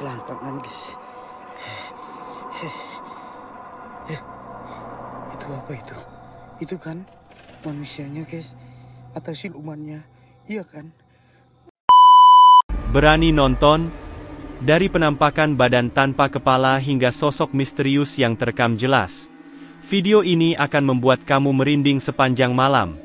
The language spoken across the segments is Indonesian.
selangkangan, guys. Itu apa itu? Itu kan manusianya, guys, atau silumannya? Iya kan? Berani nonton? Dari penampakan badan tanpa kepala hingga sosok misterius yang terekam jelas, video ini akan membuat kamu merinding sepanjang malam.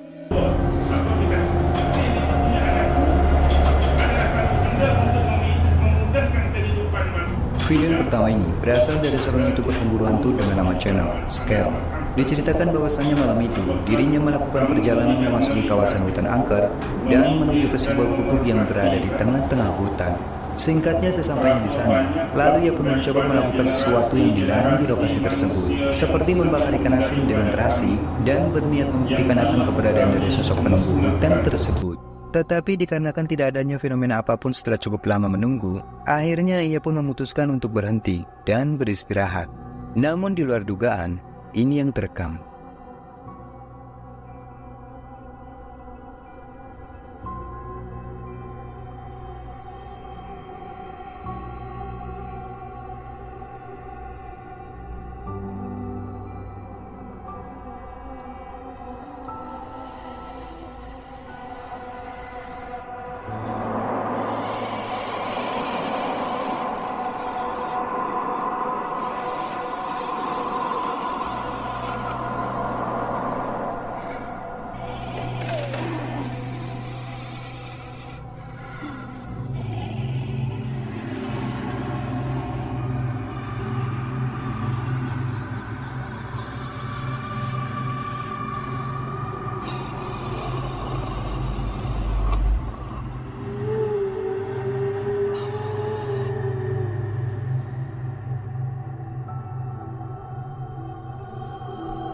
Video yang pertama ini berasal dari seorang YouTuber pemburu hantu dengan nama channel Scare. Diceritakan bahwasannya malam itu dirinya melakukan perjalanan memasuki kawasan hutan angker dan menuju ke sebuah gubuk yang berada di tengah-tengah hutan. Singkatnya, sesampainya di sana, lalu ia pun mencoba melakukan sesuatu yang dilarang di lokasi tersebut, seperti membakar ikan asin dengan terasi dan berniat membuktikan akan keberadaan dari sosok penunggu hutan tersebut. Tetapi dikarenakan tidak adanya fenomena apapun setelah cukup lama menunggu, akhirnya ia pun memutuskan untuk berhenti dan beristirahat. Namun di luar dugaan, ini yang terekam.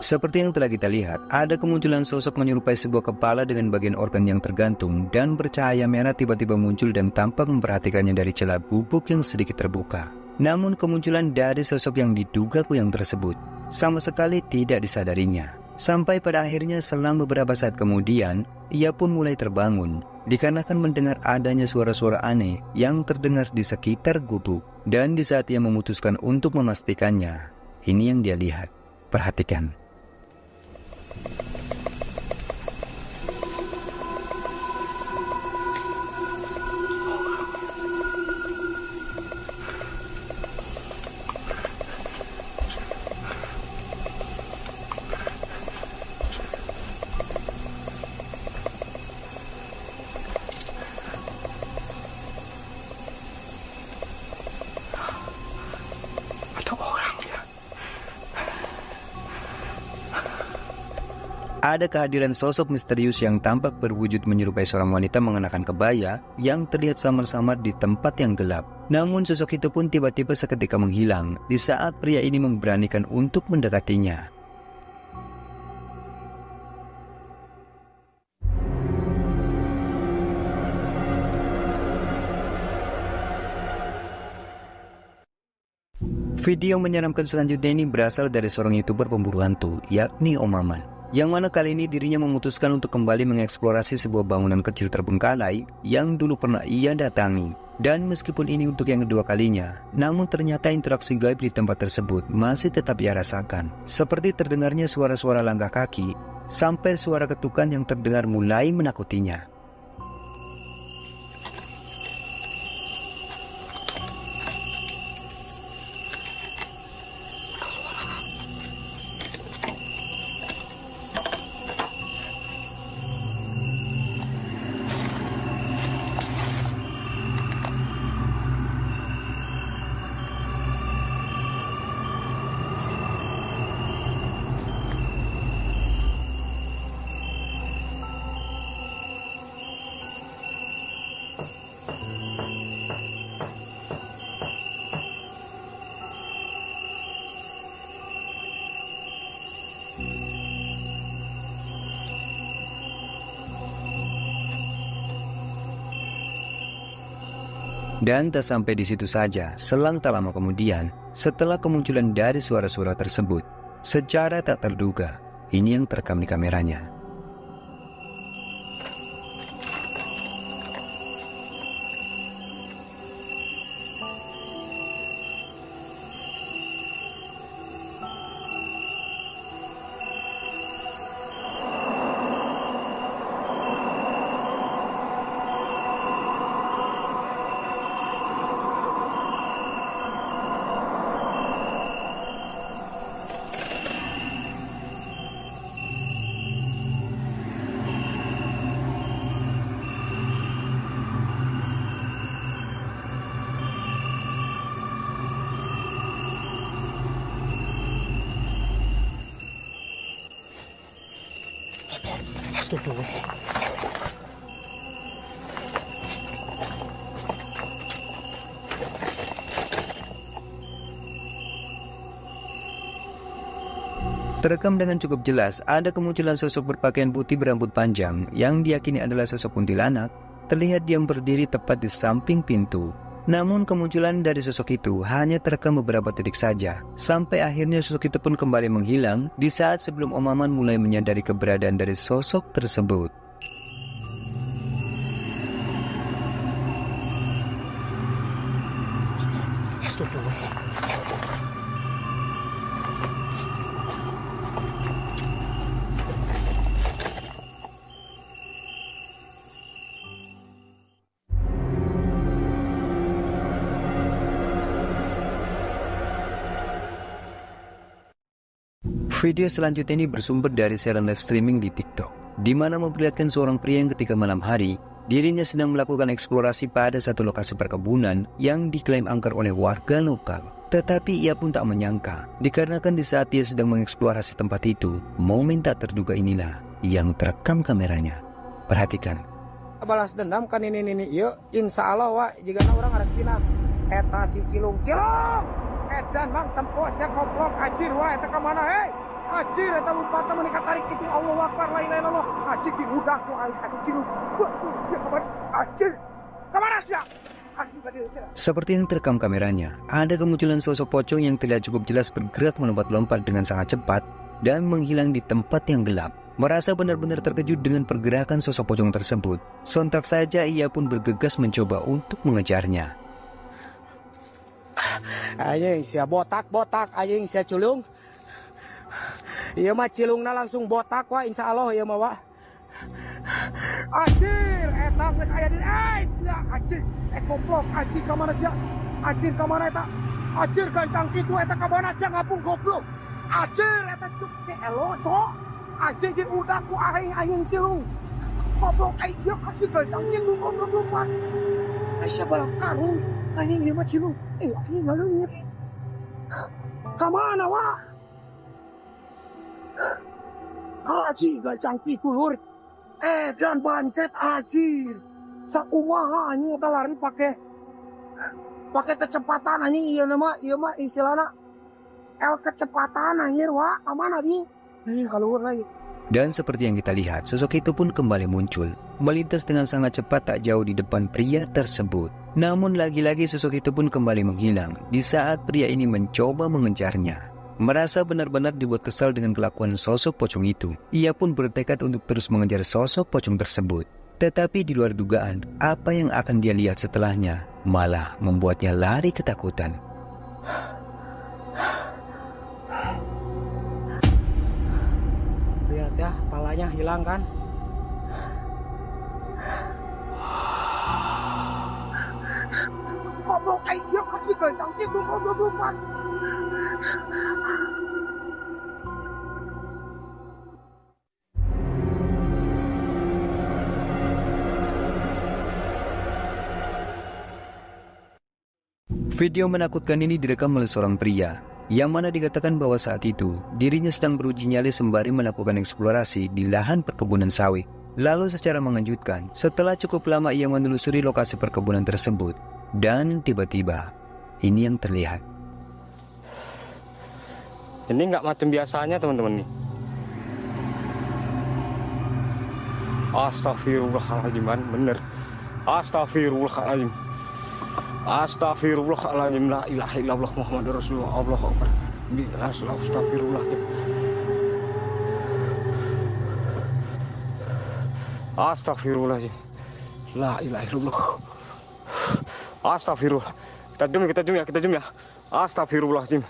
Seperti yang telah kita lihat, ada kemunculan sosok menyerupai sebuah kepala dengan bagian organ yang tergantung dan bercahaya merah tiba-tiba muncul dan tampak memperhatikannya dari celah gubuk yang sedikit terbuka. Namun kemunculan dari sosok yang diduga kuyang tersebut sama sekali tidak disadarinya. Sampai pada akhirnya selang beberapa saat kemudian, ia pun mulai terbangun dikarenakan mendengar adanya suara-suara aneh yang terdengar di sekitar gubuk. Dan di saat ia memutuskan untuk memastikannya, ini yang dia lihat. Perhatikan. Ada kehadiran sosok misterius yang tampak berwujud menyerupai seorang wanita mengenakan kebaya yang terlihat samar-samar di tempat yang gelap. Namun sosok itu pun tiba-tiba seketika menghilang di saat pria ini memberanikan untuk mendekatinya. Video menyeramkan selanjutnya ini berasal dari seorang YouTuber pemburu hantu, yakni Om Maman. Yang mana kali ini dirinya memutuskan untuk kembali mengeksplorasi sebuah bangunan kecil terbengkalai yang dulu pernah ia datangi. Dan meskipun ini untuk yang kedua kalinya, namun ternyata interaksi gaib di tempat tersebut masih tetap ia rasakan. Seperti terdengarnya suara-suara langkah kaki, sampai suara ketukan yang terdengar mulai menakutinya. Dan tak sampai di situ saja, selang tak lama kemudian, setelah kemunculan dari suara-suara tersebut, secara tak terduga, ini yang terekam di kameranya. Astagfirullah. Terekam dengan cukup jelas, ada kemunculan sosok berpakaian putih berambut panjang yang diyakini adalah sosok kuntilanak, terlihat diam berdiri tepat di samping pintu. Namun kemunculan dari sosok itu hanya terekam beberapa detik saja, sampai akhirnya sosok itu pun kembali menghilang di saat sebelum Om Maman mulai menyadari keberadaan dari sosok tersebut. Astagfirullah. Video selanjutnya ini bersumber dari siaran live streaming di TikTok, di mana memperlihatkan seorang pria yang ketika malam hari, dirinya sedang melakukan eksplorasi pada satu lokasi perkebunan yang diklaim angker oleh warga lokal. Tetapi ia pun tak menyangka, dikarenakan di saat ia sedang mengeksplorasi tempat itu, momen tak terduga inilah yang terekam kameranya. Perhatikan. Balas dendam kan ini yuk, insya Allah wa jika orang arek pina eta si cilung edan bang tempos ya koplok ajir wa eta kemana ajir eta lupa temen tarik itu Allah Akbar la ilaha illallah ajir di udah ku cilung ajir kemana dia. Seperti yang terekam kameranya, ada kemunculan sosok pocong yang terlihat cukup jelas bergerak melompat-lompat dengan sangat cepat dan menghilang di tempat yang gelap. Merasa benar-benar terkejut dengan pergerakan sosok pocong tersebut, sontak saja ia pun bergegas mencoba untuk mengejarnya. Anjing sia botak anjing sia culung. Ieu mah cilungna langsung botak wa insyaallah ieu mah wa. Anjir eta geus aya di sia anjir koplok anjir ka mana sia? Anjir ka mana eta? Anjir gancang kitu eta ka mana sia ngapung goblok. Anjir eta geus ke elo cok. Anjir di udah ku aing cilung. Goblok ai sia anjir gancang kitu goblok lupa. Ai sia balap karung. Anjing ieu mah cilung. Anjing ngaleungit. Ka mana wa? Anjing gancang kitu lur. Dan bancet anjir. Sakumaha anjing eta lari pakai kecepatan anjing ieu mah istilahna kecepatan anjir wa. Ka mana di? Kaluhur lagi. Dan seperti yang kita lihat, sosok itu pun kembali muncul, melintas dengan sangat cepat tak jauh di depan pria tersebut. Namun lagi-lagi sosok itu pun kembali menghilang di saat pria ini mencoba mengejarnya. Merasa benar-benar dibuat kesal dengan kelakuan sosok pocong itu, ia pun bertekad untuk terus mengejar sosok pocong tersebut. Tetapi di luar dugaan, apa yang akan dia lihat setelahnya malah membuatnya lari ketakutan. Lihat ya, palanya hilang kan? Goblok ai siap kasih gancang kitu goblok lupa. Video menakutkan ini direkam oleh seorang pria, yang mana dikatakan bahwa saat itu dirinya sedang beruji nyali sembari melakukan eksplorasi di lahan perkebunan sawit. Lalu secara mengejutkan, setelah cukup lama ia menelusuri lokasi perkebunan tersebut, dan tiba-tiba ini yang terlihat. Ini nggak macam biasanya teman-teman nih. Astagfirullahaladzim, bener. Astagfirullahaladzim. Astagfirullahaladzim, la ilaha illallah Muhammadur Rasulullah, Allahu Akbar. Astagfirullahaladzim. Astagfirullahaladzim, la ilaha illallah. Astagfirullah. Kita zoom ya. Astagfirullahaladzim.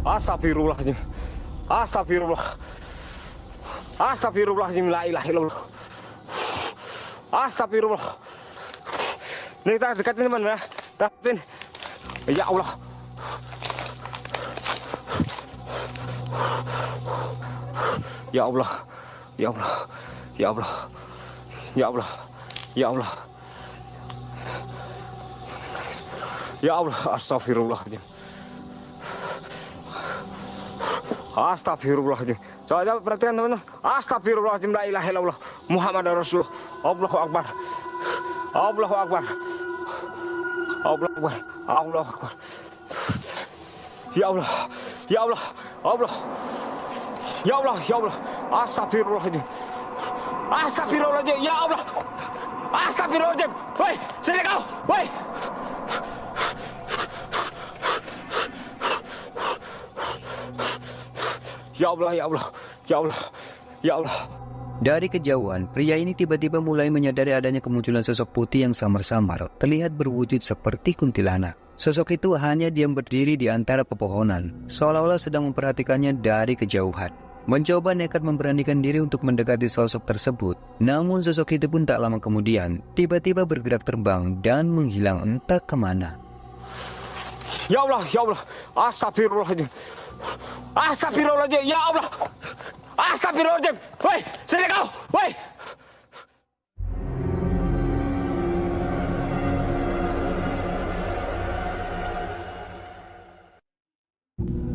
Astagfirullahaladzim. Astagfirullahaladzim, la ilaha illallah. Astagfirullah. Ini kita dekatin teman ya. Dekatin. Ya Allah. Ya Allah. Ya Allah. Ya Allah. Ya Allah. Ya Allah. Ya Allah. Astagfirullahaladzim. Astagfirullahaladzim. Coba perhatikan teman-teman. Astagfirullahaladzim. La ilaha illallah. Muhammad Rasulullah. Allahu Akbar. Allahu Akbar. Allahu Akbar. Allahu Akbar. Ya Allah. Ya Allah. Allah. Ya Allah. Ya Allah. Astagfirullahaladzim. Astagfirullahaladzim. Ya Allah. Astagfirullahaladzim. Woi, sini kau. Woi. Ya Allah, ya Allah, ya Allah, ya Allah. Dari kejauhan, pria ini tiba-tiba mulai menyadari adanya kemunculan sosok putih yang samar-samar, terlihat berwujud seperti kuntilanak. Sosok itu hanya diam berdiri di antara pepohonan, seolah-olah sedang memperhatikannya dari kejauhan. Mencoba nekat memberanikan diri untuk mendekati sosok tersebut, namun sosok itu pun tak lama kemudian, tiba-tiba bergerak terbang dan menghilang entah kemana. Ya Allah, ya Allah, astagfirullahaladzim. Astagfirullahaladzim, ya Allah. Astagfirullahaladzim. Woi, sini kau. Woi.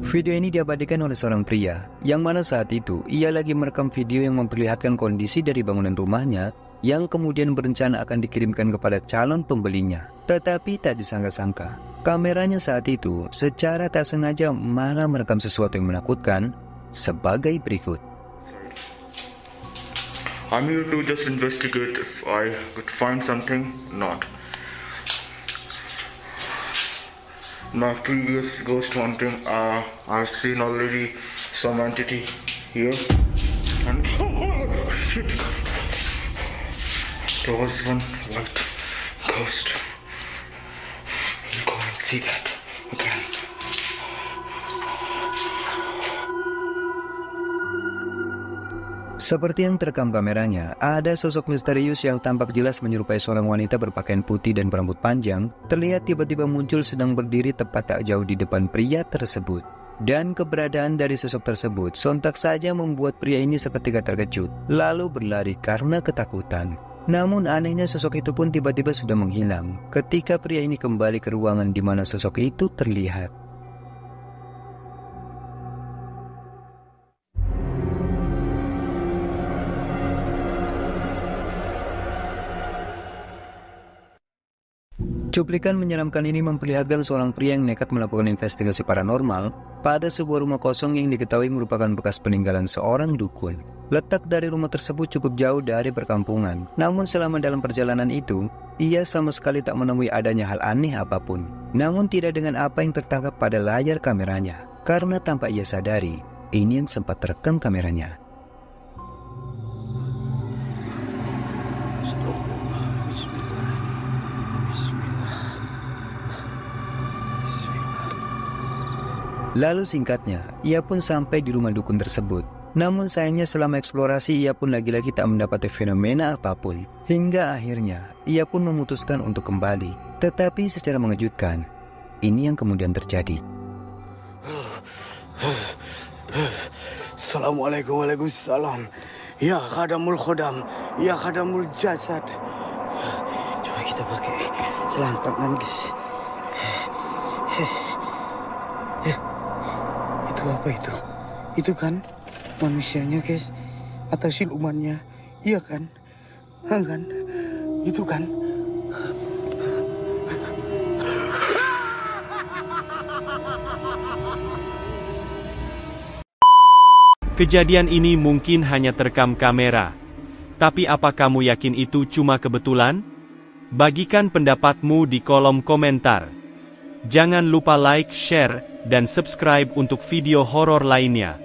Video ini diabadikan oleh seorang pria, yang mana saat itu ia lagi merekam video yang memperlihatkan kondisi dari bangunan rumahnya yang kemudian berencana akan dikirimkan kepada calon pembelinya. Tetapi tak disangka-sangka, kameranya saat itu secara tak sengaja malah merekam sesuatu yang menakutkan sebagai berikut. I'm here to just investigate if I could find something. Not. My previous ghost hunting, I've seen already some entity here, and shit, there was one white ghost. You go and see that again. Seperti yang terekam kameranya, ada sosok misterius yang tampak jelas menyerupai seorang wanita berpakaian putih dan berambut panjang, terlihat tiba-tiba muncul sedang berdiri tepat tak jauh di depan pria tersebut. Dan keberadaan dari sosok tersebut sontak saja membuat pria ini seketika terkejut, lalu berlari karena ketakutan. Namun anehnya sosok itu pun tiba-tiba sudah menghilang, ketika pria ini kembali ke ruangan di mana sosok itu terlihat. Cuplikan menyeramkan ini memperlihatkan seorang pria yang nekat melakukan investigasi paranormal pada sebuah rumah kosong yang diketahui merupakan bekas peninggalan seorang dukun. Letak dari rumah tersebut cukup jauh dari perkampungan, namun selama dalam perjalanan itu, ia sama sekali tak menemui adanya hal aneh apapun. Namun tidak dengan apa yang tertangkap pada layar kameranya, karena tanpa ia sadari, ini yang sempat terekam kameranya. Lalu singkatnya, ia pun sampai di rumah dukun tersebut. Namun sayangnya selama eksplorasi ia pun lagi-lagi tak mendapati fenomena apapun. Hingga akhirnya, ia pun memutuskan untuk kembali. Tetapi secara mengejutkan, ini yang kemudian terjadi. Assalamualaikum, waalaikumsalam. Ya khadamul khodam, ya khadamul jasad. Coba kita pakai selang tangan, guys. Itu apa itu? Itu kan manusianya, guys, atau silumannya? Iya kan? Kan? Itu kan? Kejadian ini mungkin hanya terekam kamera. Tapi apa kamu yakin itu cuma kebetulan? Bagikan pendapatmu di kolom komentar. Jangan lupa like, share, dan subscribe untuk video horor lainnya.